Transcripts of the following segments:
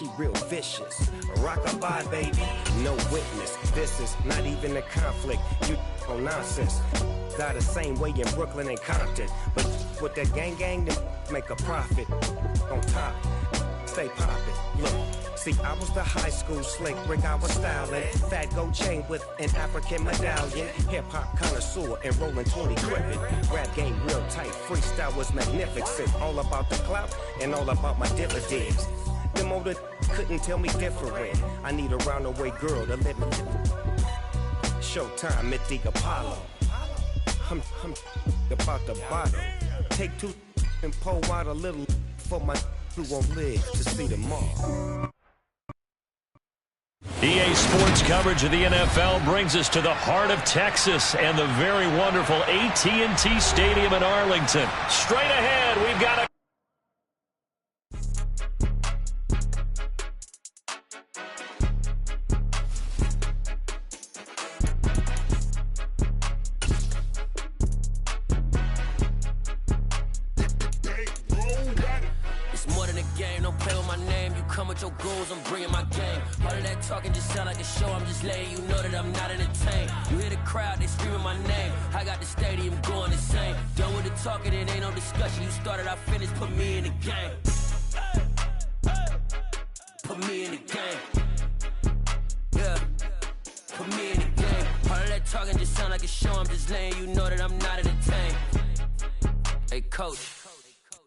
she real vicious. Rockabye, baby, no witness. This is not even a conflict. You on nonsense. Got the same way in Brooklyn and Compton. But with that gang, then make a profit. On top, stay poppin'. Look. See, I was the high school slick Rick, I was styling. Fat gold chain with an African medallion. Hip-hop connoisseur and rolling 20 crippin'. Rap game real tight, freestyle was magnificent. All about the clout and all about my dividends. Them older couldn't tell me different. I need a roundaway girl to let me Showtime at the Apollo. I'm about the bottom. Take two and pour out a little for my who won't live to see tomorrow. EA Sports coverage of the NFL brings us to the heart of Texas and the very wonderful AT&T Stadium in Arlington. Straight ahead, we've got a your goals, I'm bringing my game. All of that talking just sound like a show. I'm just letting you know that I'm not entertained. You hear the crowd, they screaming my name. I got the stadium going insane. Done with the talking, it ain't no discussion. You started, I finished, put me in the game. Put me in the game. Yeah, put me in the game. All of that talking just sound like a show. I'm just letting you know that I'm not entertained. Hey, coach.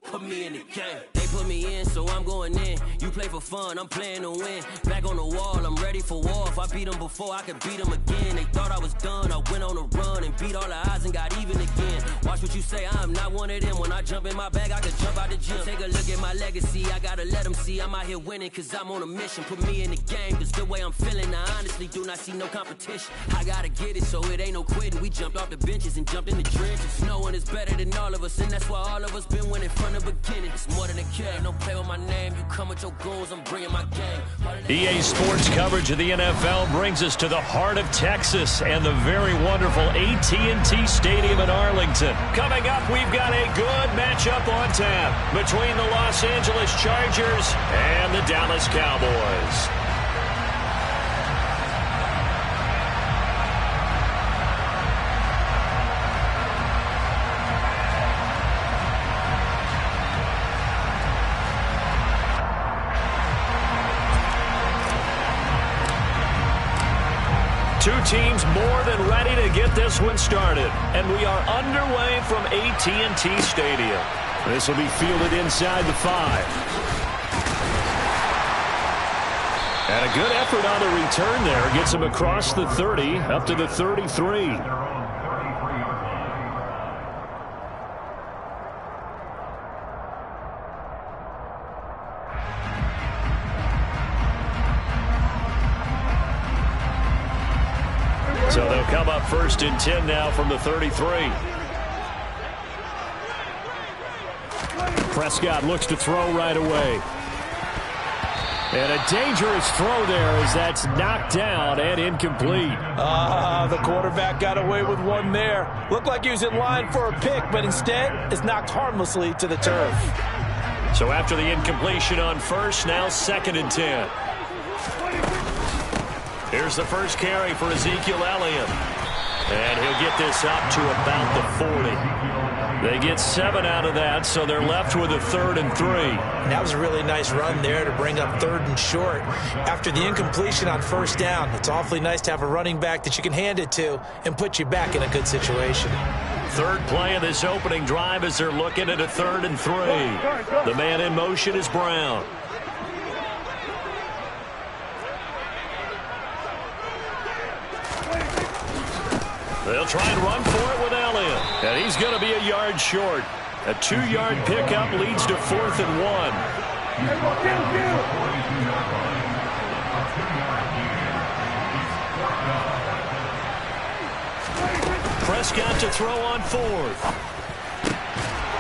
Put me in the game. They put me in, so I'm going in. You play for fun, I'm playing to win. Back on the wall, I'm ready for war. If I beat them before, I could beat them again. They thought I was done, I went on a run and beat all the odds and got even again. Watch what you say, I'm not one of them. When I jump in my bag, I could jump out the gym. Take a look at my legacy, I gotta let them see I'm out here winning, cause I'm on a mission. Put me in the game, cause the way I'm feeling, I honestly do not see no competition. I gotta get it, so it ain't no quitting. We jumped off the benches and jumped in the trenches. No one is better than all of us, and that's why all of us been winning from the beginning. It's more than a game, don't play with my name. You come with your goals, I'm bringing my game. EA Sports coverage of the NFL brings us to the heart of Texas and the very wonderful AT&T Stadium in Arlington. Coming up, we've got a good matchup on tap between the Los Angeles Chargers and the Dallas Cowboys. Two teams more than ready to get this one started. And we are underway from AT&T Stadium. This will be fielded inside the 5. And a good effort on the return there. Gets him across the 30, up to the 33. So they'll come up 1st and 10 now from the 33. Prescott looks to throw right away. And a dangerous throw there as that's knocked down and incomplete. The quarterback got away with one there. Looked like he was in line for a pick, but instead is knocked harmlessly to the turf. So after the incompletion on 1st, now 2nd and 10. Here's the first carry for Ezekiel Elliott. And he'll get this up to about the 40. They get 7 out of that, so they're left with a 3rd and 3. That was a really nice run there to bring up 3rd and short. After the incompletion on 1st down, it's awfully nice to have a running back that you can hand it to and put you back in a good situation. 3rd play of this opening drive as they're looking at a 3rd and 3. The man in motion is Brown. They'll try and run for it with Elliott. And he's going to be a yard short. A 2-yard pickup leads to 4th and 1. Prescott to throw on 4th.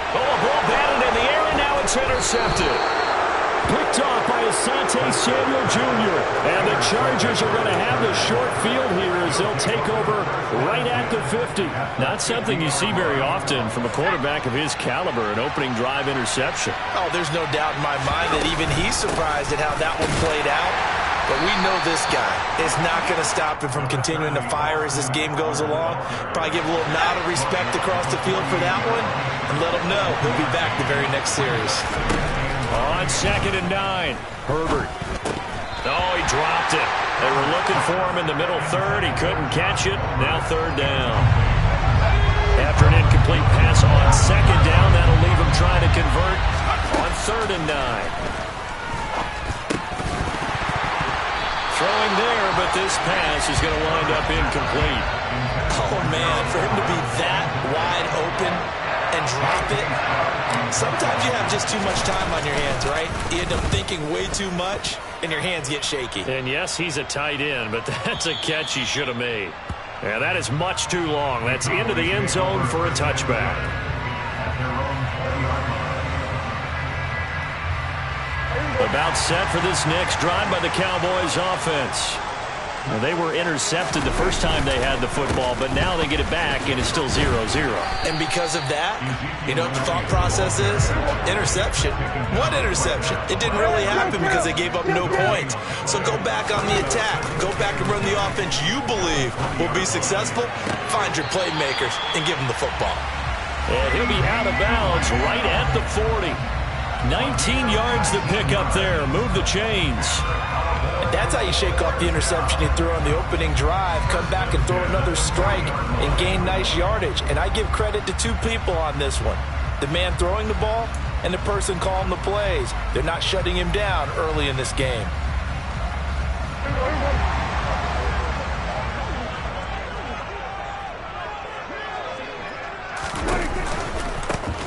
Oh, a ball batted in the air, and now it's intercepted. Picked off by a Asante Samuel Jr. And the Chargers are going to have the short field here as they'll take over right at the 50. Not something you see very often from a quarterback of his caliber, an opening drive interception. Oh, there's no doubt in my mind that even he's surprised at how that one played out. But we know this guy is not going to stop him from continuing to fire as this game goes along. Probably give a little nod of respect across the field for that one and let him know he'll be back the very next series. On 2nd and 9, Herbert. Oh, he dropped it. They were looking for him in the middle third. He couldn't catch it. Now 3rd down. After an incomplete pass on 2nd down, that'll leave him trying to convert on 3rd and 9. Throwing there, but this pass is going to wind up incomplete. Oh, man, for him to be that wide open and drop it. Sometimes you have just too much time on your hands, right? You end up thinking way too much, and your hands get shaky. And yes, he's a tight end, but that's a catch he should have made. Yeah, that is much too long. That's into the end zone for a touchback. About set for this next drive by the Cowboys offense. Well, they were intercepted the first time they had the football, but now they get it back, and it's still 0-0. And because of that, you know what the thought process is? Interception. What interception? It didn't really happen because they gave up no points. So go back on the attack. Go back and run the offense you believe will be successful. Find your playmakers and give them the football. And he'll be out of bounds right at the 40. 19 yards to pick up there. Move the chains. And that's how you shake off the interception you threw on the opening drive. Come back and throw another strike and gain nice yardage. And I give credit to two people on this one. The man throwing the ball and the person calling the plays. They're not shutting him down early in this game.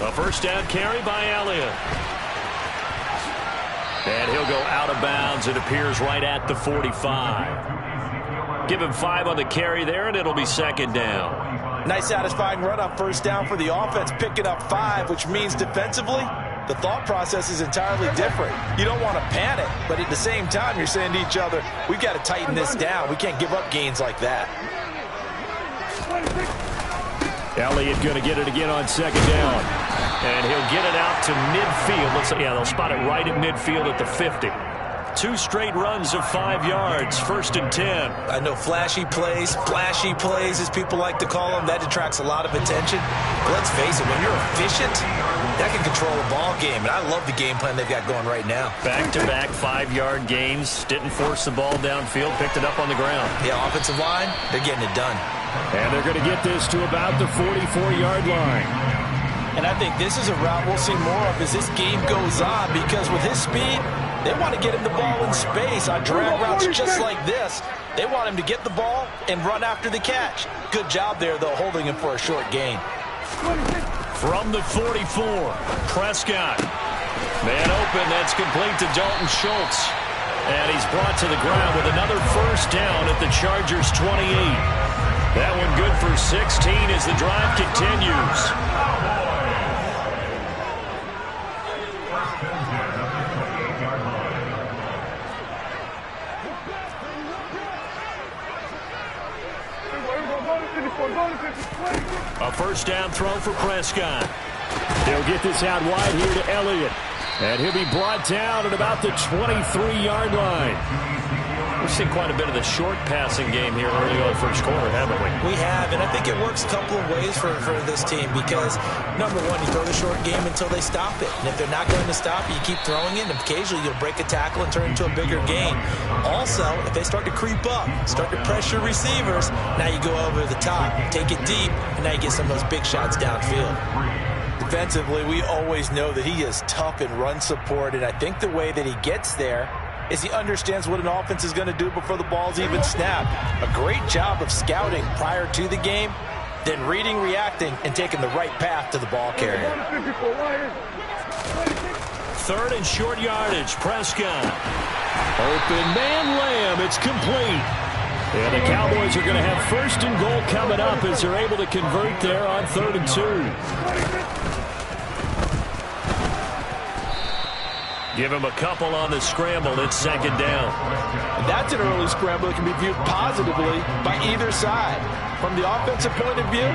A first down carry by Elliott. And he'll go out of bounds, it appears, right at the 45. Give him 5 on the carry there, and it'll be 2nd down. Nice satisfying run on first down for the offense, picking up 5, which means defensively, the thought process is entirely different. You don't want to panic, but at the same time, you're saying to each other, we've got to tighten this down. We can't give up gains like that. Elliott going to get it again on 2nd down. And he'll get it out to midfield. They'll spot it right at midfield at the 50. 2 straight runs of 5 yards, 1st and 10. I know flashy plays, splashy plays, as people like to call them, that attracts a lot of attention. But let's face it, when you're efficient, that can control a ball game. And I love the game plan they've got going right now. Back-to-back 5-yard gains. Didn't force the ball downfield, picked it up on the ground. Yeah, offensive line, they're getting it done. And they're going to get this to about the 44-yard line. And I think this is a route we'll see more of as this game goes on, because with his speed, they want to get him the ball in space on drag routes just like this. They want him to get the ball and run after the catch. Good job there, though, holding him for a short gain. From the 44, Prescott. Man open, that's complete to Dalton Schultz. And he's brought to the ground with another first down at the Chargers' 28. That one good for 16 as the drive continues. A first down throw for Prescott. They'll get this out wide here to Elliott. And he'll be brought down at about the 23-yard line. We've seen quite a bit of the short passing game here early on first quarter, haven't we? We have, and I think it works a couple of ways for this team because, number one, you throw the short game until they stop it. And if they're not going to stop it, you keep throwing it, and occasionally you'll break a tackle and turn it into a bigger gain. Also, if they start to creep up, start to pressure receivers, now you go over the top, take it deep, and now you get some of those big shots downfield. Defensively, we always know that he is tough in run support, and I think the way that he gets there is he understands what an offense is going to do before the ball's even snapped. A great job of scouting prior to the game, then reading, reacting, and taking the right path to the ball carrier. 3rd and short yardage, Prescott. Open man, Lamb, it's complete. And the Cowboys are going to have 1st and goal coming up as they're able to convert there on 3rd and 2. Give him a couple on the scramble. It's second down. And that's an early scramble that can be viewed positively by either side. From the offensive point of view,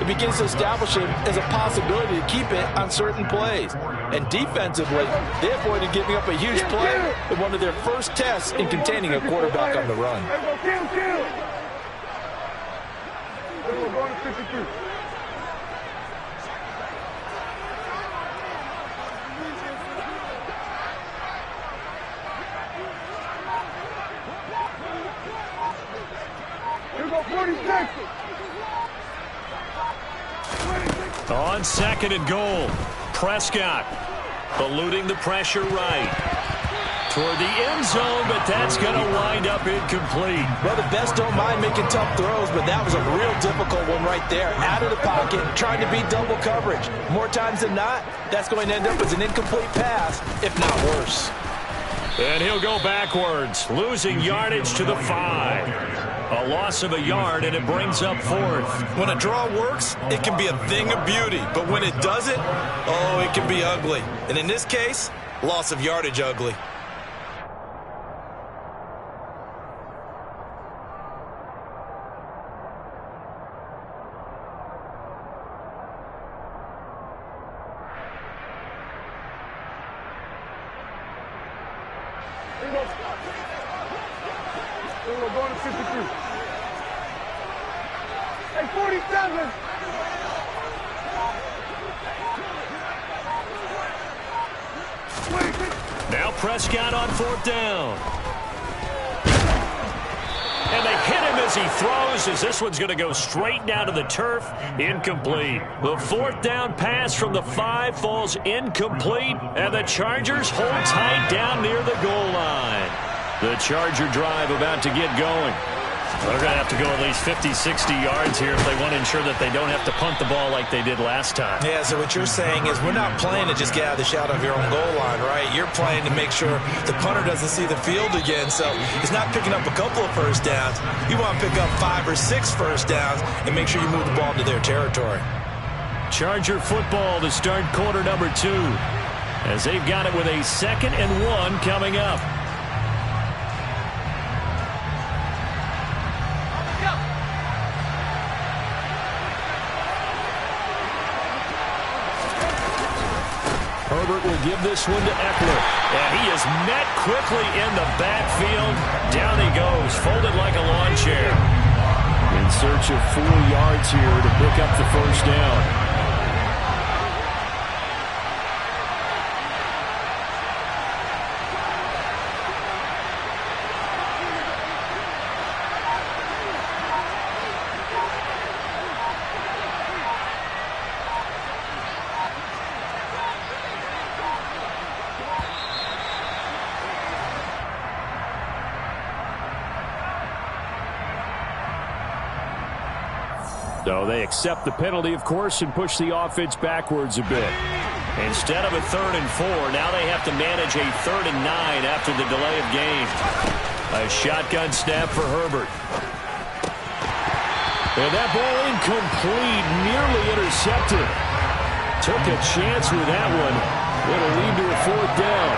it begins to establish it as a possibility to keep it on certain plays. And defensively, they avoided giving up a huge play in one of their first tests in containing a quarterback on the run. On second and goal, Prescott eluding the pressure right toward the end zone, but that's going to wind up incomplete. Well, the best don't mind making tough throws, but that was a real difficult one right there. Out of the pocket, trying to beat double coverage. More times than not, that's going to end up as an incomplete pass, if not worse. And he'll go backwards, losing yardage to the 5. A loss of a yard, and it brings up fourth. When a draw works, it can be a thing of beauty. But when it doesn't, oh, it can be ugly. And in this case, loss of yardage ugly. We're going to 53. Hey, 47. Now Prescott on fourth down. And they hit him as he throws, as this one's going to go straight down to the turf. Incomplete. The fourth down pass from the 5 falls incomplete, and the Chargers hold tight down near the goal line. The Charger drive about to get going. They're going to have to go at least 50, 60 yards here if they want to ensure that they don't have to punt the ball like they did last time. Yeah, so what you're saying is we're not playing to just get out of the shadow of your own goal line, right? You're playing to make sure the punter doesn't see the field again. So he's not picking up a couple of first downs. You want to pick up 5 or 6 first downs and make sure you move the ball to their territory. Charger football to start quarter number 2, as they've got it with a 2nd and 1 coming up. Herbert will give this one to Eckler. And he is met quickly in the backfield. Down he goes, folded like a lawn chair. In search of 4 yards here to pick up the first down. So they accept the penalty, of course, and push the offense backwards a bit. Instead of a 3rd and 4, now they have to manage a 3rd and 9 after the delay of game. A shotgun snap for Herbert. And that ball incomplete, nearly intercepted. Took a chance with that one. It'll lead to a 4th down.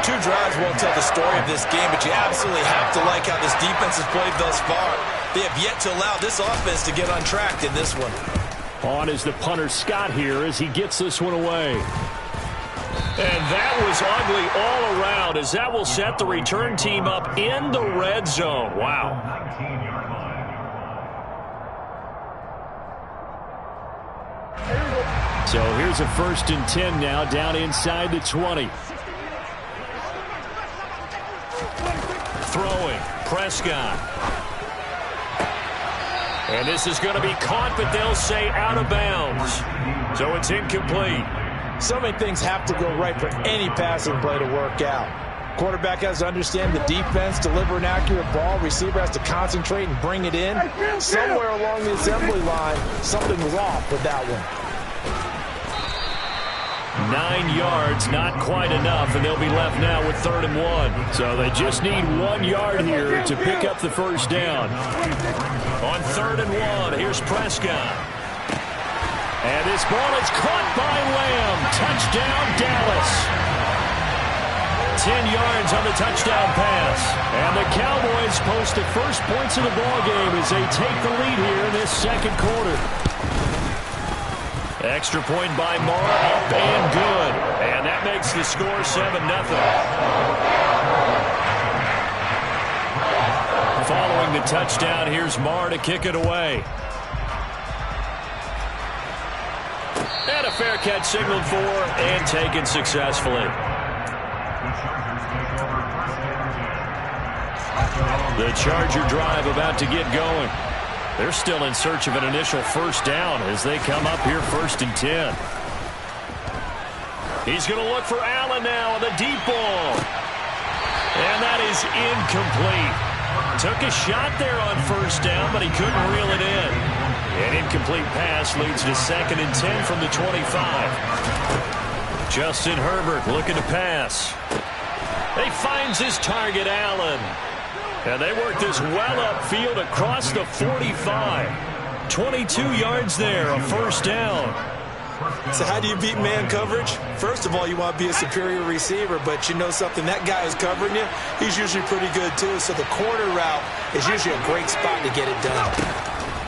2 drives won't tell the story of this game, but you absolutely have to like how this defense has played thus far. They have yet to allow this offense to get untracked in this one. On is the punter Scott here as he gets this one away. And that was ugly all around, as that will set the return team up in the red zone. Wow. So here's a 1st and 10 now, down inside the 20. Throwing, Prescott. And this is going to be caught, but they'll say out of bounds. So it's incomplete. So many things have to go right for any passing play to work out. Quarterback has to understand the defense, deliver an accurate ball. Receiver has to concentrate and bring it in. Somewhere along the assembly line, something was off with that one. 9 yards, not quite enough, and they'll be left now with 3rd and 1. So they just need 1 yard here to pick up the first down. On 3rd and 1, here's Prescott. And this ball is caught by Lamb. Touchdown, Dallas. 10 yards on the touchdown pass. And the Cowboys post the first points of the ballgame as they take the lead here in this second quarter. Extra point by Marr, up and good. And that makes the score 7-0. Following the touchdown, here's Marr to kick it away. And a fair catch signaled for and taken successfully. The Charger drive about to get going. They're still in search of an initial first down as they come up here 1st and 10. He's going to look for Allen now on the deep ball. And that is incomplete. Took a shot there on first down, but he couldn't reel it in. An incomplete pass leads to 2nd and 10 from the 25. Justin Herbert looking to pass. He finds his target, Allen. And they work this well upfield across the 45. 22 yards there, a first down. So how do you beat man coverage? First of all, you want to be a superior receiver, but you know something, that guy who's covering you, he's usually pretty good too. So the corner route is usually a great spot to get it done.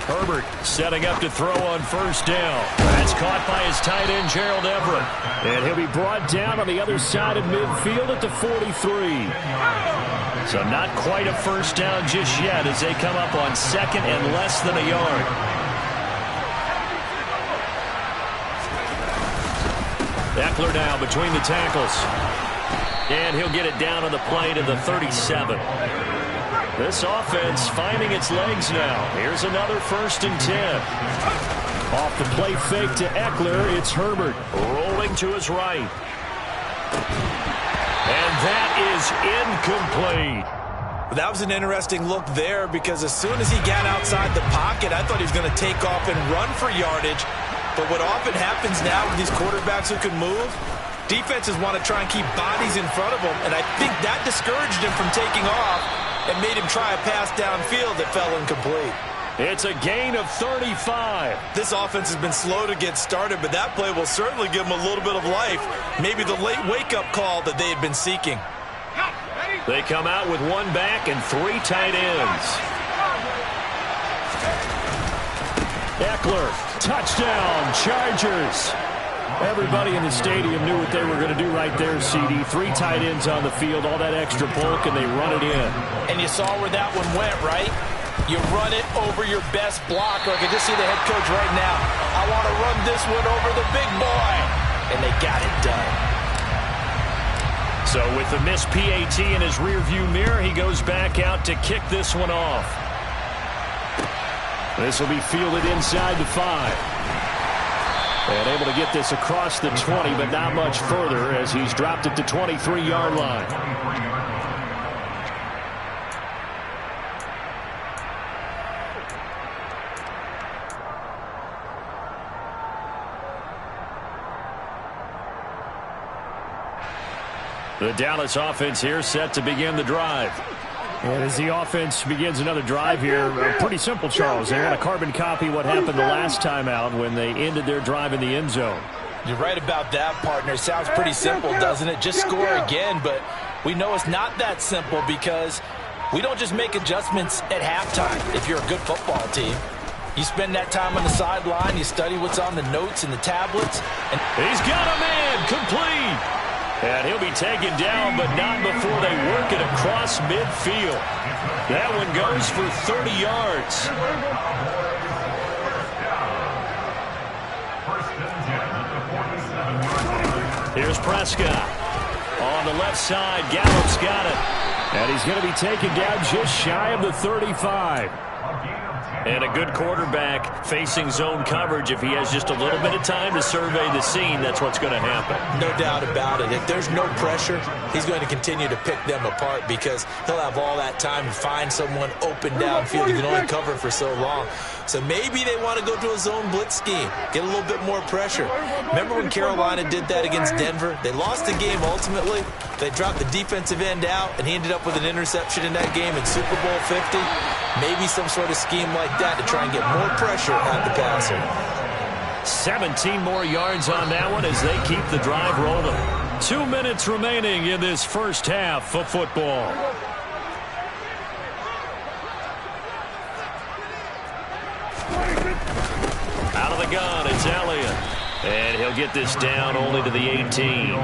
Herbert setting up to throw on first down. That's caught by his tight end, Gerald Everett. And he'll be brought down on the other side of midfield at the 43. So not quite a first down just yet as they come up on 2nd and less than a yard. Eckler now between the tackles. And he'll get it down on the play to the 37. This offense finding its legs now. Here's another 1st and 10. Off the play fake to Eckler, it's Herbert rolling to his right. And that is incomplete. That was an interesting look there because as soon as he got outside the pocket, I thought he was going to take off and run for yardage. But what often happens now with these quarterbacks who can move, defenses want to try and keep bodies in front of them, and I think that discouraged him from taking off and made him try a pass downfield that fell incomplete. It's a gain of 35. This offense has been slow to get started, but that play will certainly give them a little bit of life. Maybe the late wake-up call that they had been seeking. They come out with 1 back and 3 tight ends. Eckler, touchdown, Chargers. Everybody in the stadium knew what they were going to do right there, CD. 3 tight ends on the field, all that extra bulk, and they run it in. And you saw where that one went, right? You run it over your best blocker. I can just see the head coach right now. I want to run this one over the big boy. And they got it done. So with the missed PAT in his rearview mirror, he goes back out to kick this one off. This will be fielded inside the 5. And able to get this across the 20, but not much further as he's dropped at the 23-yard line. The Dallas offense here set to begin the drive. And as the offense begins another drive here, pretty simple, Charles. They want to carbon copy what happened the last time out when they ended their drive in the end zone. You're right about that, partner. Sounds pretty simple, doesn't it? Just score again, but we know it's not that simple because we don't just make adjustments at halftime if you're a good football team. You spend that time on the sideline, you study what's on the notes and the tablets. And he's got a man, complete. And he'll be taken down, but not before they work it across midfield. That one goes for 30 yards. Here's Prescott. On the left side, Gallup's got it. And he's going to be taken down just shy of the 35. And a good quarterback facing zone coverage. If he has just a little bit of time to survey the scene, that's what's going to happen. No doubt about it. If there's no pressure, he's going to continue to pick them apart because he'll have all that time to find someone open downfield. You can only cover for so long. So maybe they want to go to a zone blitz scheme, get a little bit more pressure. Remember when Carolina did that against Denver? They lost the game ultimately. They dropped the defensive end out, and he ended up with an interception in that game in Super Bowl 50. Maybe some sort of scheme like that to try and get more pressure at the passer. 17 more yards on that one as they keep the drive rolling. 2 minutes remaining in this first half of football. Out of the gun, it's Elliott. And he'll get this down only to the 18.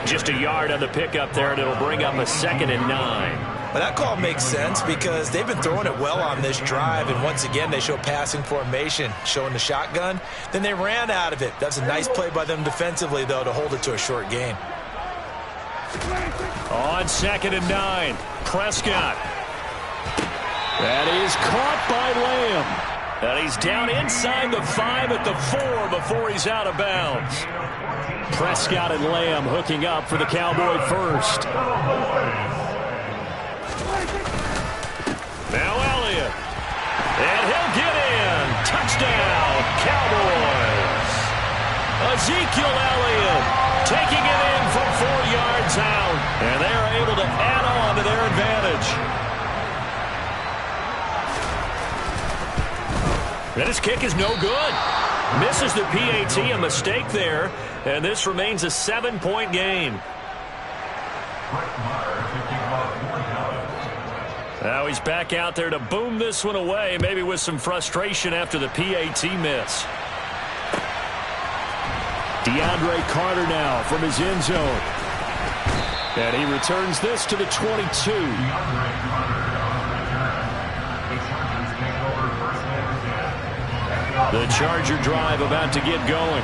Just a yard on the pickup there, and it'll bring up a 2nd and 9. Well, that call makes sense because they've been throwing it well on this drive, and once again they show passing formation, showing the shotgun. Then they ran out of it. That's a nice play by them defensively, though, to hold it to a short gain. On 2nd and 9, Prescott. That is caught by Lamb. And he's down inside the 5 at the 4 before he's out of bounds. Prescott and Lamb hooking up for the Cowboy first. Now Elliott. And he'll get in. Touchdown, Cowboys. Ezekiel Elliott taking it in from 4 yards out. And they are able to add on to their advantage. And his kick is no good. Misses the PAT, a mistake there. And this remains a 7-point game. Now he's back out there to boom this one away, maybe with some frustration after the PAT miss. DeAndre Carter now from his end zone. And he returns this to the 22. The Charger drive about to get going.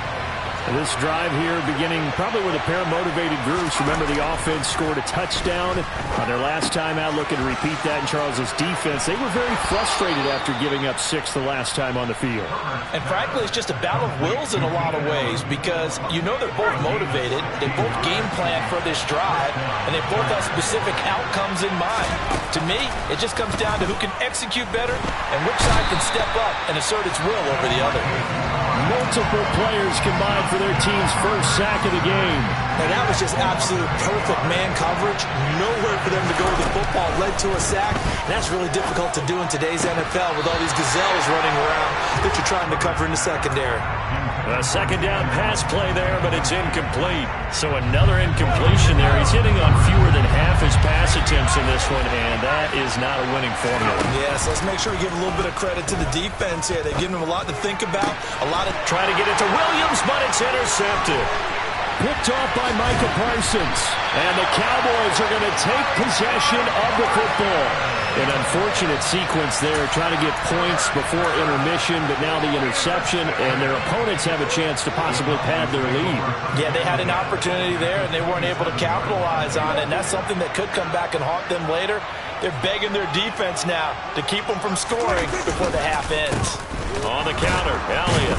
This drive here beginning probably with a pair of motivated groups. Remember, the offense scored a touchdown on their last time out, looking to repeat that in Charles' defense. They were very frustrated after giving up 6 the last time on the field. And frankly, it's just a battle of wills in a lot of ways because you know they're both motivated. They both game plan for this drive, and they both have specific outcomes in mind. To me, it just comes down to who can execute better and which side can step up and assert its will over the other. Multiple players combined for their team's first sack of the game. And that was just absolute perfect man coverage. Nowhere for them to go with the football. Led to a sack. And that's really difficult to do in today's NFL with all these gazelles running around that you're trying to cover in the secondary. A 2nd down pass play there, but it's incomplete. So another incompletion there. He's hitting on fewer than half his pass attempts in this one, and that is not a winning formula. Yes, let's make sure we give a little bit of credit to the defense here. They've given him a lot to think about. Trying to get it to Williams, but it's intercepted. Picked off by Micah Parsons. And the Cowboys are going to take possession of the football. An unfortunate sequence there, trying to get points before intermission, but now the interception, and their opponents have a chance to possibly pad their lead. Yeah, they had an opportunity there, and they weren't able to capitalize on it, and that's something that could come back and haunt them later. They're begging their defense now to keep them from scoring before the half ends. On the counter, Elliott.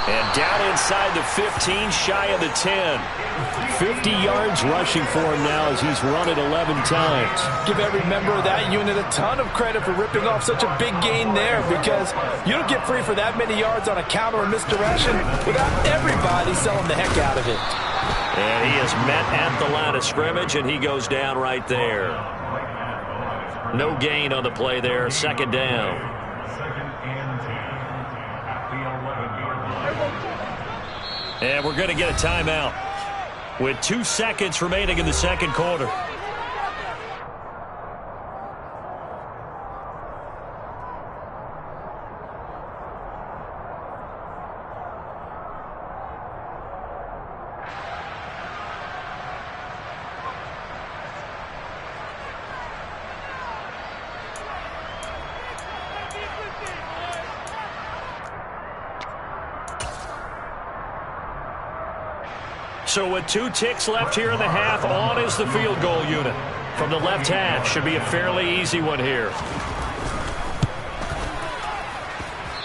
And down inside the 15, shy of the 10. 50 yards rushing for him now as he's run it 11 times. Give every member of that unit a ton of credit for ripping off such a big gain there because you don't get free for that many yards on a counter or misdirection without everybody selling the heck out of it. And he is met at the line of scrimmage, and he goes down right there. No gain on the play there, 2nd down. And we're going to get a timeout with 2 seconds remaining in the 2nd quarter. So with 2 ticks left here in the half, on is the field goal unit. From the left hash, should be a fairly easy one here.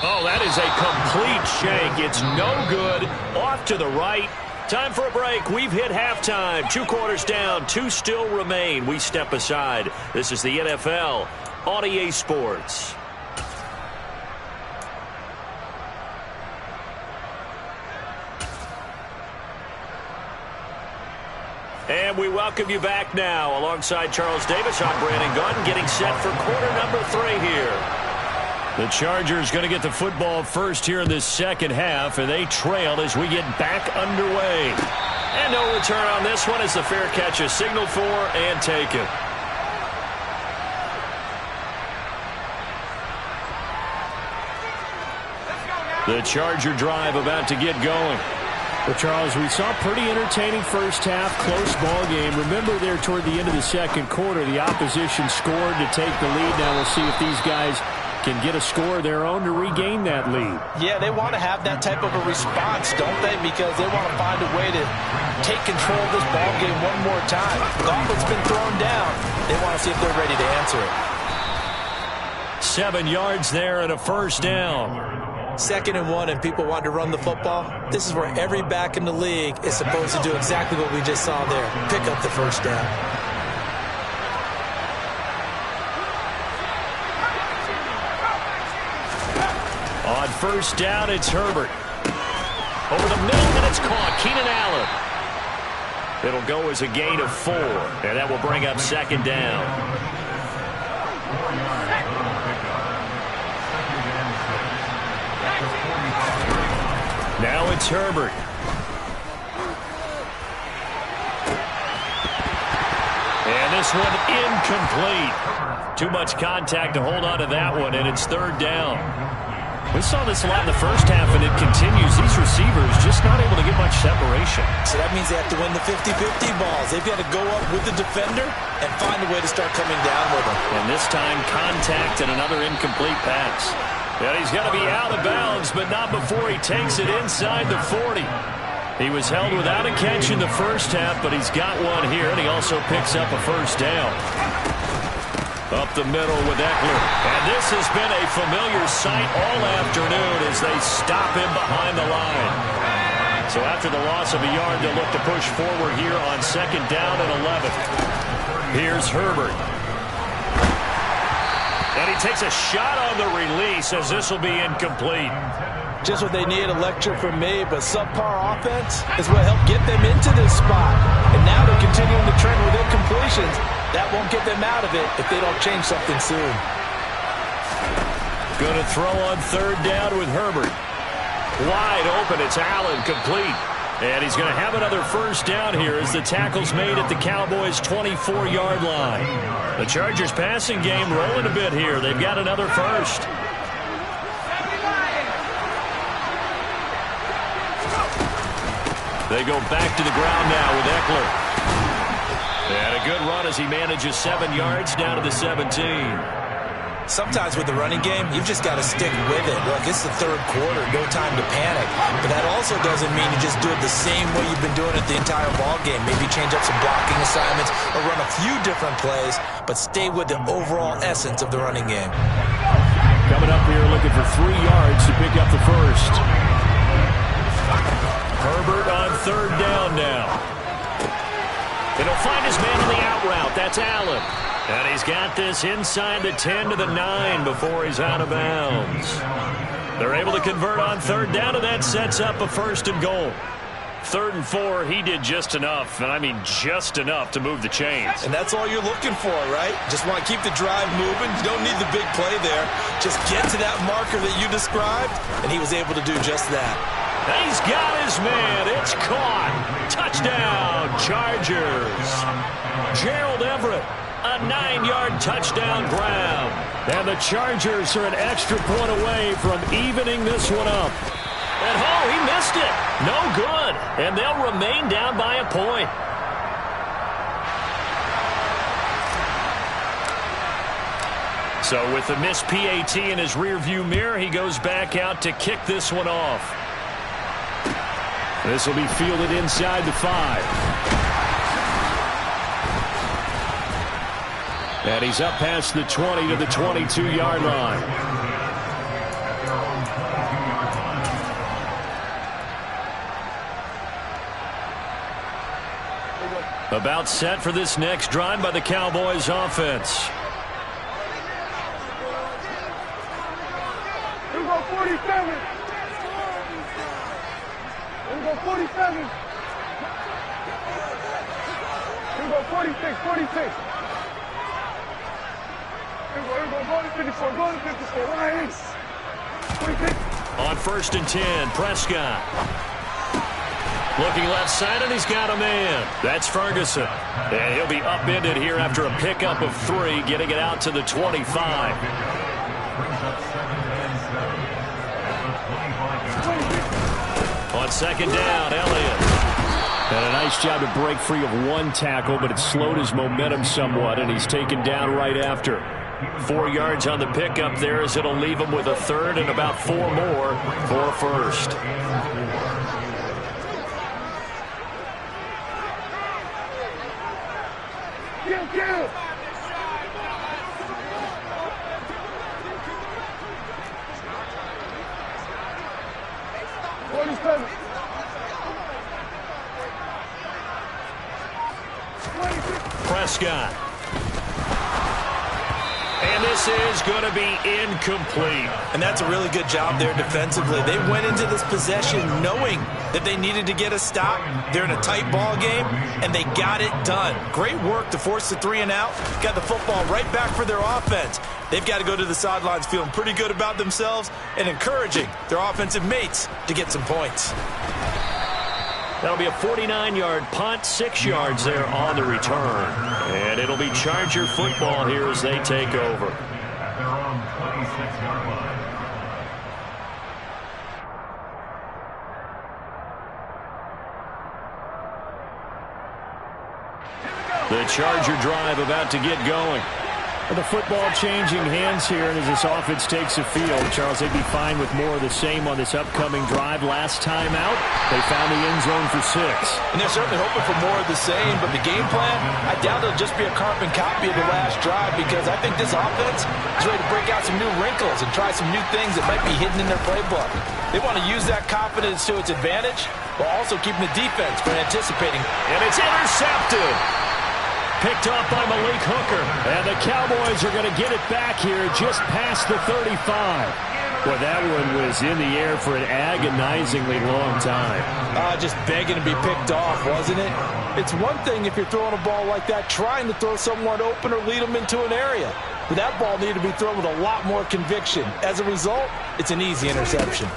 Oh, that is a complete shank. It's no good. Off to the right. Time for a break. We've hit halftime. 2 quarters down. 2 still remain. We step aside. This is the NFL on EA Sports. And we welcome you back now. Alongside Charles Davis, I'm Brandon Gaudin, getting set for quarter number 3 here. The Chargers going to get the football first here in this second half, and they trail as we get back underway. And no return on this one as the fair catch is signaled for and taken. The Charger drive about to get going. Well, Charles, we saw a pretty entertaining first half, close ball game. Remember there toward the end of the second quarter, the opposition scored to take the lead. Now we'll see if these guys can get a score of their own to regain that lead. Yeah, they want to have that type of a response, don't they? Because they want to find a way to take control of this ball game one more time. Gauntlet's been thrown down. They want to see if they're ready to answer it. 7 yards there and a first down. 2nd and 1 and people want to run the football. This is where every back in the league is supposed to do exactly what we just saw there. Pick up the first down. On first down, it's Herbert. Over the middle, and it's caught. Keenan Allen. It'll go as a gain of 4, and that will bring up 2nd down. Now it's Herbert. And this one incomplete. Too much contact to hold on to that one, and it's 3rd down. We saw this a lot in the first half, and it continues. These receivers just not able to get much separation. So that means they have to win the 50-50 balls. They've got to go up with the defender and find a way to start coming down with them. And this time, contact and another incomplete pass. And he's going to be out of bounds, but not before he takes it inside the 40. He was held without a catch in the first half, but he's got one here, and he also picks up a first down. Up the middle with Eckler. And this has been a familiar sight all afternoon as they stop him behind the line. So after the loss of a yard, they'll look to push forward here on 2nd down and 11. Here's Herbert. And he takes a shot on the release as this will be incomplete. Just what they need, a lecture from me, but subpar offense is what helped get them into this spot. And now they're continuing the trend with incompletions. That won't get them out of it if they don't change something soon. Going to throw on 3rd down with Herbert. Wide open, it's Allen, complete. And he's going to have another first down here as the tackle's made at the Cowboys' 24-yard line. The Chargers passing game rolling a bit here. They've got another first. They go back to the ground now with Eckler. And a good run as he manages 7 yards down to the 17. Sometimes with the running game, you've just got to stick with it. Look, it's the 3rd quarter, no time to panic. But that also doesn't mean you just do it the same way you've been doing it the entire ball game. Maybe change up some blocking assignments or run a few different plays, but stay with the overall essence of the running game. Coming up here looking for 3 yards to pick up the first. Herbert on 3rd down now. And he'll find his man on the out route. That's Allen. And he's got this inside the 10 to the 9 before he's out of bounds. They're able to convert on 3rd down, and that sets up a 1st and goal. 3rd and 4, he did just enough, and I mean just enough to move the chains. And that's all you're looking for, right? Just want to keep the drive moving. You don't need the big play there. Just get to that marker that you described, and he was able to do just that. He's got his man. It's caught. Touchdown, Chargers. Gerald Everett, a 9-yard touchdown grab. And the Chargers are an extra point away from evening this one up. And oh, he missed it. No good. And they'll remain down by a point. So with the missed PAT in his rearview mirror, he goes back out to kick this one off. This will be fielded inside the 5. And he's up past the 20 to the 22-yard line. About set for this next drive by the Cowboys offense. Here we go, 47. Here we go, 47. Here we go, 46, 46. On 1st and 10, Prescott. Looking left side, and he's got a man. That's Ferguson. And he'll be upended here after a pickup of 3, getting it out to the 25. On 2nd down, Elliott. And a nice job to break free of 1 tackle, but it slowed his momentum somewhat, and he's taken down right after. 4 yards on the pickup there, as it'll leave him with a 3rd and about 4 more for a 1st. Prescott. And this is going to be incomplete. And that's a really good job there defensively. They went into this possession knowing that they needed to get a stop. They're in a tight ball game, and they got it done. Great work to force the 3 and out. Got the football right back for their offense. They've got to go to the sidelines feeling pretty good about themselves and encouraging their offensive mates to get some points. That'll be a 49-yard punt, 6 yards there on the return. And it'll be Charger football here as they take over. At their own 26-yard line. The Charger drive about to get going. The football changing hands here, and as this offense takes the field, Charles, they'd be fine with more of the same on this upcoming drive. Last time out, they found the end zone for 6. And they're certainly hoping for more of the same, but the game plan, I doubt it'll just be a carbon copy of the last drive, because I think this offense is ready to break out some new wrinkles and try some new things that might be hidden in their playbook. They want to use that confidence to its advantage, while also keeping the defense from anticipating. And it's intercepted. Picked off by Malik Hooker. And the Cowboys are going to get it back here just past the 35. Well, that one was in the air for an agonizingly long time. Just begging to be picked off, wasn't it? It's one thing if you're throwing a ball like that, trying to throw someone open or lead them into an area. But that ball needed to be thrown with a lot more conviction. As a result, it's an easy interception.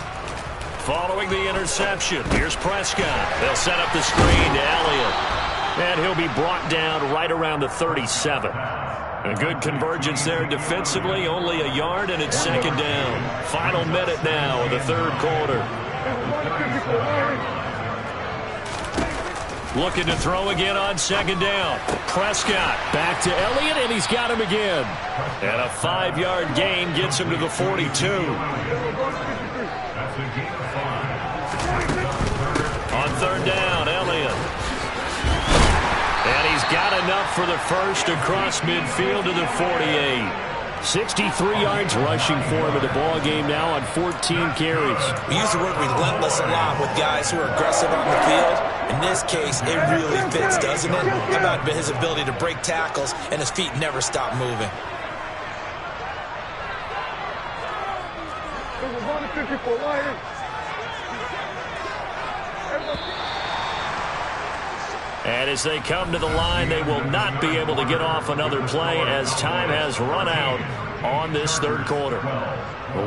Following the interception, here's Prescott. They'll set up the screen to Elliott. And he'll be brought down right around the 37. A good convergence there defensively, only a yard, and it's 2nd down. Final minute now of the 3rd quarter. Looking to throw again on 2nd down. Prescott back to Elliott, and he's got him again. And a 5-yard gain gets him to the 42. On 3rd down, Elliott. And he's got enough for the 1st across midfield to the 48. 63 yards rushing for him in the ball game now on 14 carries. We use the word relentless a lot with guys who are aggressive on the field. In this case, it really fits, doesn't it? How about his ability to break tackles and his feet never stop moving? And as they come to the line, they will not be able to get off another play as time has run out on this 3rd quarter.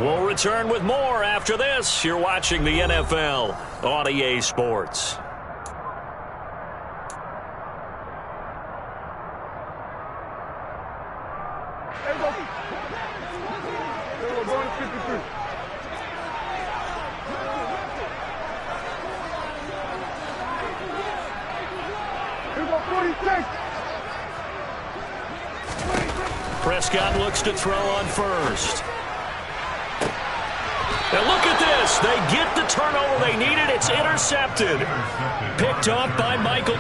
We'll return with more after this. You're watching the NFL on EA Sports. Prescott looks to throw on 1st. And look at this. They get the turnover they needed. It's intercepted. Picked off by Michael.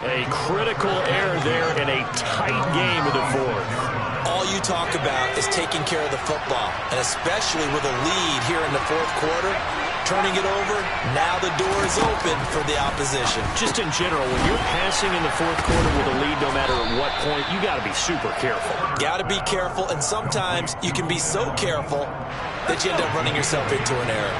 A critical error there in a tight game of the 4th. All you talk about is taking care of the football, and especially with a lead here in the 4th quarter. Turning it over, now the door is open for the opposition. Just in general, when you're passing in the 4th quarter with a lead, no matter at what point, you got to be super careful. Got to be careful, and sometimes you can be so careful that you end up running yourself into an error.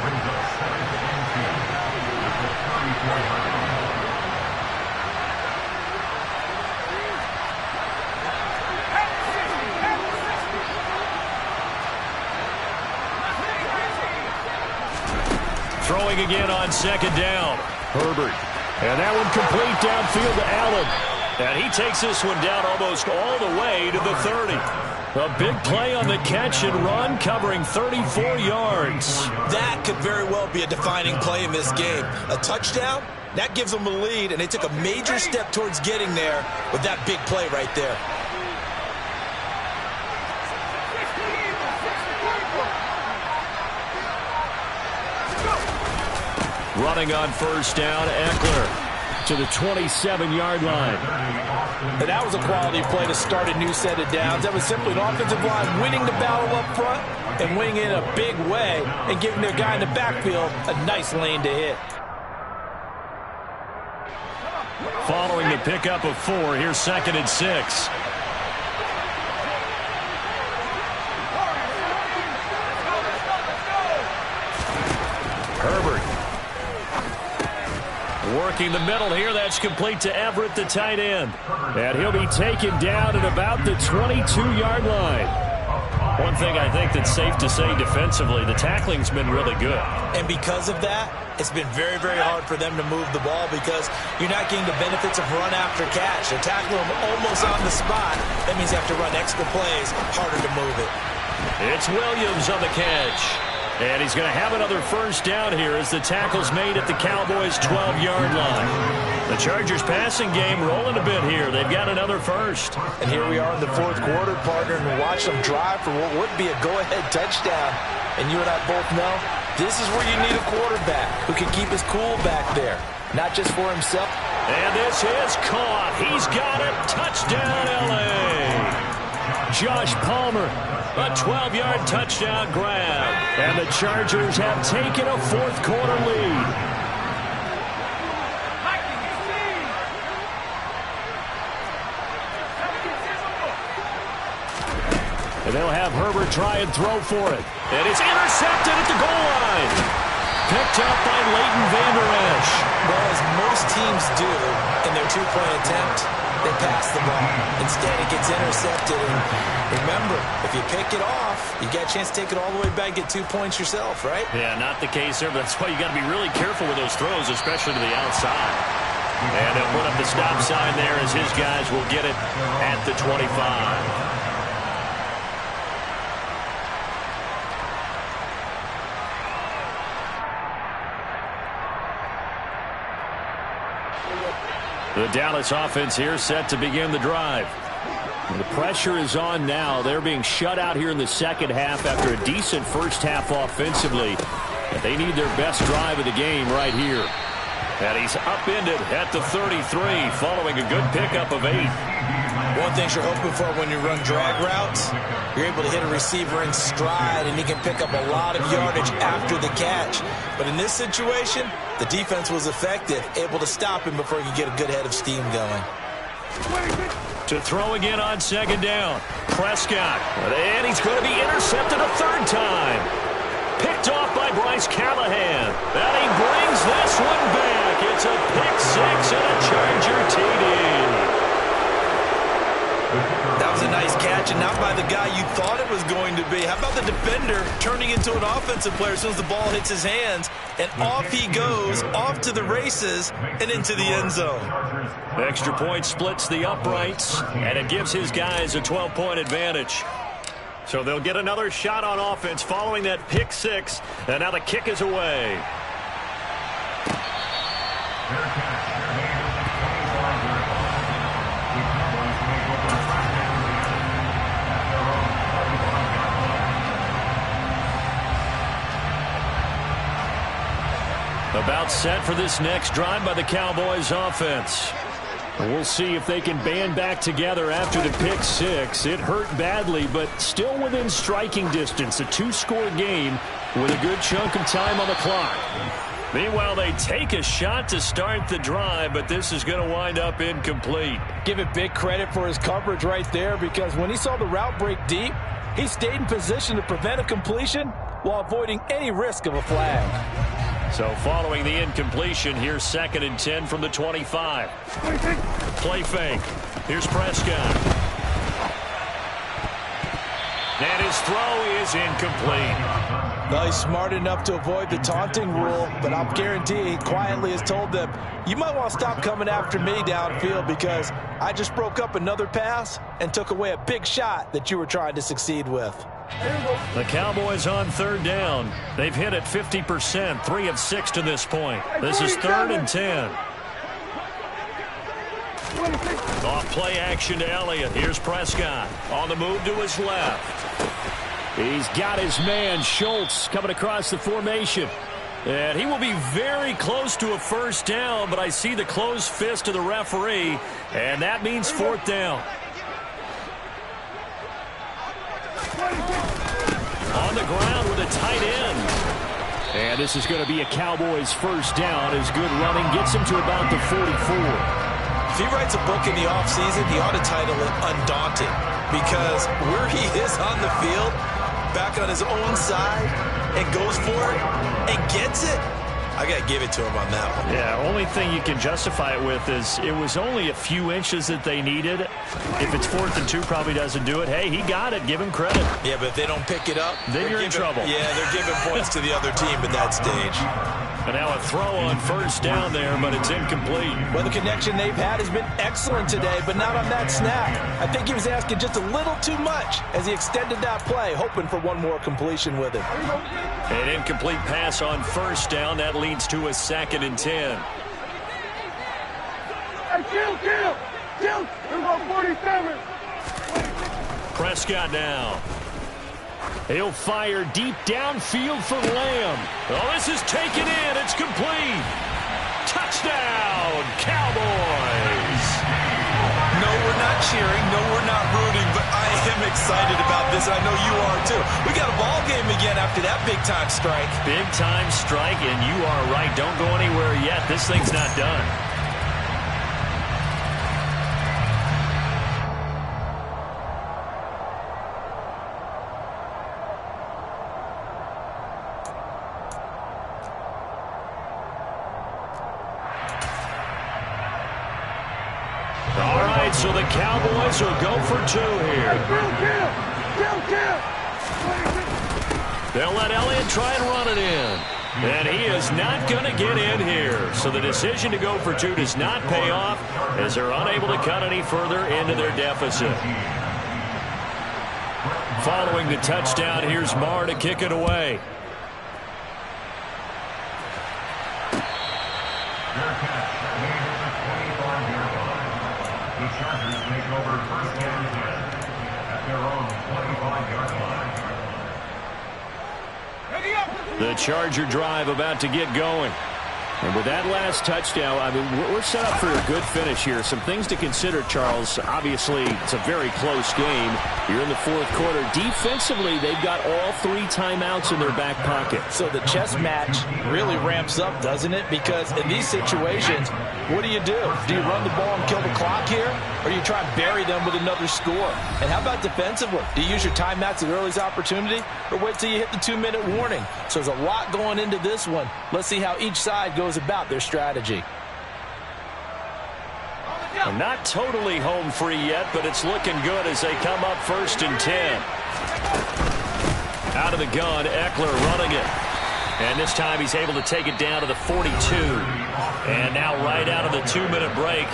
Throwing again on second down. Herbert. And that one complete downfield to Allen. And he takes this one down almost all the way to the 30. A big play on the catch and run, covering 34 yards. That could very well be a defining play in this game. A touchdown, that gives them a lead, and they took a major step towards getting there with that big play right there. Running on first down, Eckler to the 27-yard line. And that was a quality play to start a new set of downs. That was simply an offensive line winning the battle up front and winning it in a big way and giving their guy in the backfield a nice lane to hit. Following the pickup of 4, here's 2nd and 6. Herbert. Working the middle here. That's complete to Everett, the tight end. And he'll be taken down at about the 22-yard line. One thing I think that's safe to say defensively, the tackling's been really good. And because of that, it's been very, very hard for them to move the ball because you're not getting the benefits of run after catch. They're tackling them almost on the spot. That means you have to run extra plays, harder to move it. It's Williams on the catch. And he's going to have another first down here as the tackle's made at the Cowboys' 12-yard line. The Chargers passing game rolling a bit here. They've got another first. And here we are in the 4th quarter, partner, and we watch them drive for what would be a go-ahead touchdown. And you and I both know this is where you need a quarterback who can keep his cool back there, not just for himself. And this is caught. He's got it. Touchdown, L.A. Josh Palmer, a 12-yard touchdown grab. And the Chargers have taken a 4th quarter lead. And they'll have Herbert try and throw for it. And it's intercepted at the goal line. Picked up by Leighton Vander Esch. Well, as most teams do in their 2-point attempt, they pass the ball. Instead, it gets intercepted. And remember, if you pick it off, you get a chance to take it all the way back, get 2 points yourself, right? Yeah, not the case there, but that's why you got to be really careful with those throws, especially to the outside. And they'll put up the stop sign there as his guys will get it at the 25. The Dallas offense here set to begin the drive. The pressure is on now. They're being shut out here in the second half after a decent first half offensively. And they need their best drive of the game right here. And he's upended at the 33 following a good pickup of 8. One thing you're hoping for when you run drag routes, you're able to hit a receiver in stride and he can pick up a lot of yardage after the catch. But in this situation, the defense was effective, able to stop him before he could get a good head of steam going. To throw again on second down. Prescott. And he's going to be intercepted a 3rd time. Picked off by Bryce Callahan. And he brings this one back. It's a pick 6 and a Charger TD. That was a nice catch, and not by the guy you thought it was going to be. How about the defender turning into an offensive player as soon as the ball hits his hands, and off he goes, off to the races, and into the end zone. Extra point splits the uprights, and it gives his guys a 12-point advantage. So they'll get another shot on offense following that pick 6, and now the kick is away. About set for this next drive by the Cowboys offense. We'll see if they can band back together after the pick 6. It hurt badly, but still within striking distance. A 2-score game with a good chunk of time on the clock. Meanwhile, they take a shot to start the drive, but this is going to wind up incomplete. Give it big credit for his coverage right there, because when he saw the route break deep, he stayed in position to prevent a completion while avoiding any risk of a flag. So following the incompletion, here's 2nd and 10 from the 25. Play fake. Here's Prescott. And his throw is incomplete. Well, he's smart enough to avoid the taunting rule, but I'll guarantee he quietly has told them, you might want to stop coming after me downfield because I just broke up another pass and took away a big shot that you were trying to succeed with. The Cowboys on 3rd down. They've hit it 50%, 3 of 6 to this point. This is 3rd and 10. Off play action to Elliott. Here's Prescott on the move to his left. He's got his man, Schultz, coming across the formation. And he will be very close to a 1st down, but I see the closed fist of the referee, and that means 4th down. On the ground with a tight end. And this is going to be a Cowboys 1st down as good running gets him to about the 44. If he writes a book in the offseason, he ought to title it Undaunted, because where he is on the field, back on his own side, and goes for it and gets it, I got to give it to him on that one. Yeah, only thing you can justify it with is it was only a few inches that they needed. If it's 4th and 2, probably doesn't do it. Hey, he got it. Give him credit. Yeah, but if they don't pick it up, then you're in trouble. Yeah, they're giving points to the other team at that stage. And now a throw on 1st down there, but it's incomplete. Well, the connection they've had has been excellent today, but not on that snap. I think he was asking just a little too much as he extended that play, hoping for one more completion with it. An incomplete pass on 1st down. That leads to a 2nd and 10. Hey, kill! We're on 47. Prescott now. He'll fire deep downfield for Lamb. Oh, this is taken in. It's complete. Touchdown, Cowboys. No, we're not cheering. No, we're not rooting, but I am excited about this. I know you are, too. We got a ball game again after that big-time strike. Big-time strike, and you are right. Don't go anywhere yet. This thing's not done. So the Cowboys will go for 2 here. They'll let Elliott try and run it in. And he is not going to get in here. So the decision to go for 2 does not pay off as they're unable to cut any further into their deficit. Following the touchdown, here's Marr to kick it away. The Chargers take over 1st and 10 at their own 25-yard line. The Charger drive about to get going. And with that last touchdown, I mean, we're set up for a good finish here. Some things to consider, Charles. Obviously, it's a very close game. You're in the 4th quarter. Defensively, they've got all 3 timeouts in their back pocket. So the chess match really ramps up, doesn't it? Because in these situations, what do? Do you run the ball and kill the clock here? Or do you try and bury them with another score? And how about defensively? Do you use your timeouts at earliest opportunity? Or wait till you hit the 2-minute warning? So there's a lot going into this one. Let's see how each side goes about their strategy. And not totally home free yet, but it's looking good as they come up 1st and 10. Out of the gun, Eckler running it. And this time he's able to take it down to the 42. And now right out of the 2-minute break,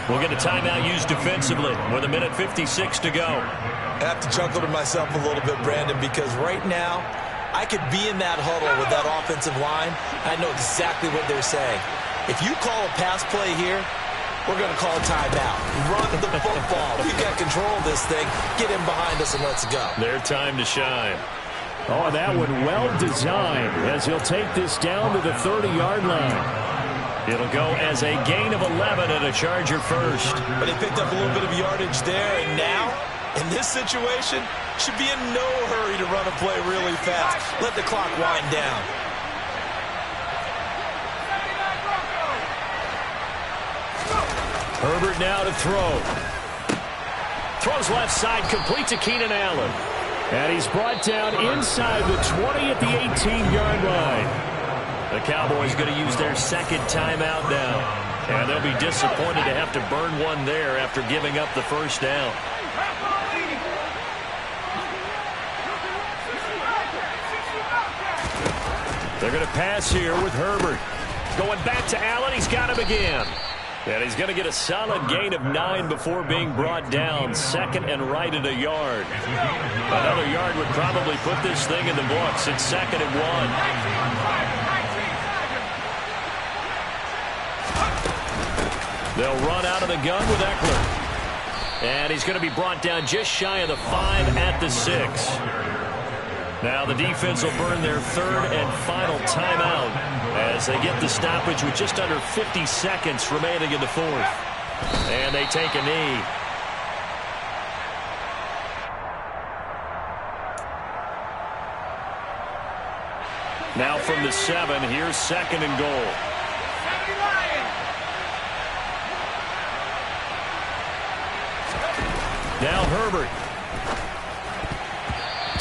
we'll get a timeout used defensively with 1:56 to go. I have to chuckle to myself a little bit, Brandon, because right now I could be in that huddle with that offensive line. I know exactly what they're saying. If you call a pass play here, we're going to call a timeout. Run the football. We've got control of this thing. Get in behind us and let's go. Their time to shine. Oh, that one well designed as he'll take this down to the 30-yard line. It'll go as a gain of 11 and a Charger 1st. But they picked up a little bit of yardage there, and now, in this situation, should be in no hurry to run a play really fast. Let the clock wind down. Herbert now to throw. Throws left side, complete to Keenan Allen. And he's brought down inside the 20 at the 18-yard line. The Cowboys going to use their 2nd timeout now. And they'll be disappointed to have to burn one there after giving up the 1st down. They're going to pass here with Herbert. Going back to Allen. He's got him again. And he's going to get a solid gain of 9 before being brought down. Second and right at a yard. Another yard would probably put this thing in the books. It's 2nd and 1. They'll run out of the gun with Eckler. And he's going to be brought down just shy of the 5 at the 6. Now the defense will burn their 3rd and final timeout as they get the stoppage with just under 50 seconds remaining in the 4th. And they take a knee. Now from the 7, here's 2nd and goal. Now Herbert.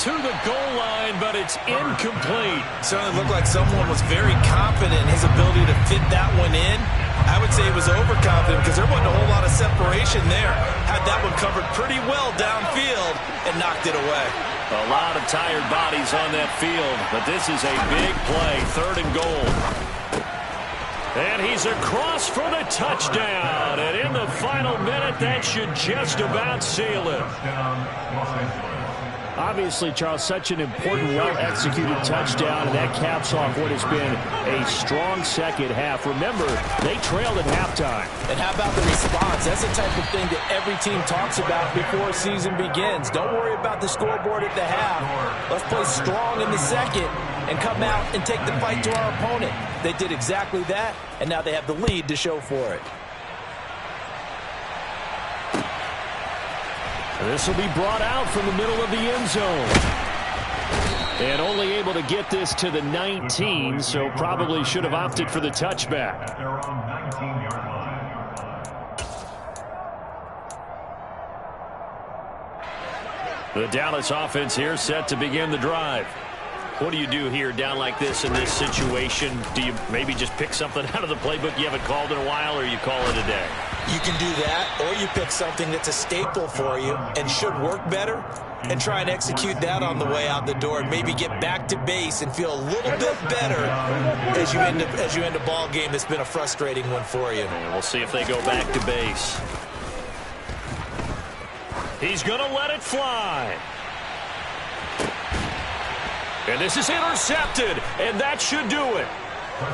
To the goal line, but it's incomplete. Certainly looked like someone was very confident in his ability to fit that one in. I would say he was overconfident because there wasn't a whole lot of separation there. Had that one covered pretty well downfield and knocked it away. A lot of tired bodies on that field, but this is a big play. 3rd and goal. And he's across for the touchdown. And in the final minute, that should just about seal it. Obviously, Charles, such an important, well-executed touchdown, and that caps off what has been a strong second half. Remember, they trailed at halftime. And how about the response? That's the type of thing that every team talks about before a season begins. Don't worry about the scoreboard at the half. Let's play strong in the second and come out and take the fight to our opponent. They did exactly that, and now they have the lead to show for it. This will be brought out from the middle of the end zone. And only able to get this to the 19, so probably should have opted for the touchback. The Dallas offense here set to begin the drive. What do you do here down like this in this situation? Do you maybe just pick something out of the playbook you haven't called in a while, or you call it a day? You can do that, or you pick something that's a staple for you and should work better and try and execute that on the way out the door and maybe get back to base and feel a little bit better as you end a ball game that's been a frustrating one for you. And we'll see if they go back to base. He's going to let it fly. And this is intercepted, and that should do it.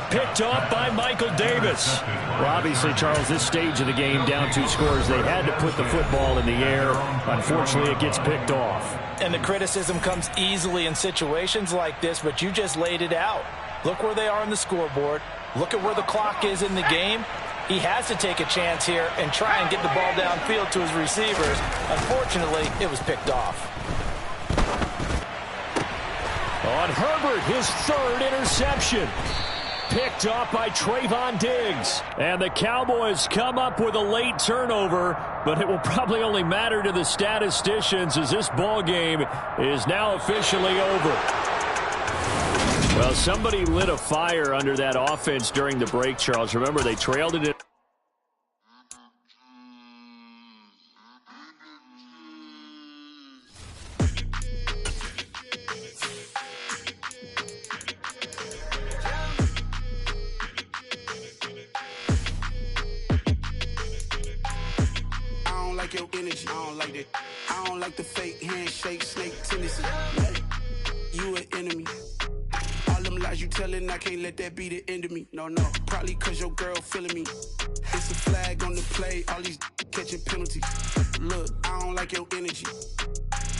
Picked off by Michael Davis. Well, obviously, Charles, this stage of the game, down 2 scores, they had to put the football in the air. Unfortunately, it gets picked off. And the criticism comes easily in situations like this, but you just laid it out. Look where they are on the scoreboard. Look at where the clock is in the game. He has to take a chance here and try and get the ball downfield to his receivers. Unfortunately, it was picked off. On Herbert, his 3rd interception. Picked off by Trayvon Diggs. And the Cowboys come up with a late turnover, but it will probably only matter to the statisticians as this ball game is now officially over. Well, somebody lit a fire under that offense during the break, Charles. Remember, they trailed it. Your energy, I don't like that. I don't like the fake handshake, snake tendency. You an enemy. All them lies you telling, I can't let that be the end of me. No, probably cause your girl feeling me. It's a flag on the play, all these catching penalties. Look, I don't like your energy.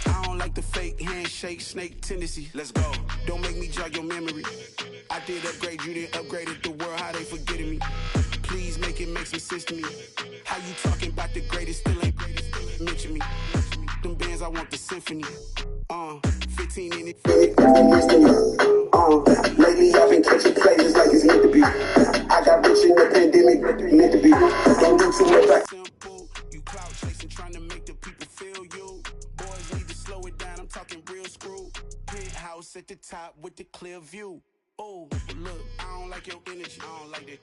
I don't like the fake handshake, snake tendency. Let's go. Don't make me jog your memory. I did upgrade, you didn't upgrade it. The world, how they forgetting me. Please make it make some sense to me. How you talking about the greatest, still ain't greatest, mention me. Them bands, I want the symphony. 15 in it. Lately I've been catching plays like it's meant to be. I got rich in the pandemic, meant to be. Don't do too much. Simple, you clout chasing, trying to make the people feel you. Boys need to slow it down, I'm talking real screw. Penthouse at the top with the clear view. Oh, look, I don't like your energy, I don't like that.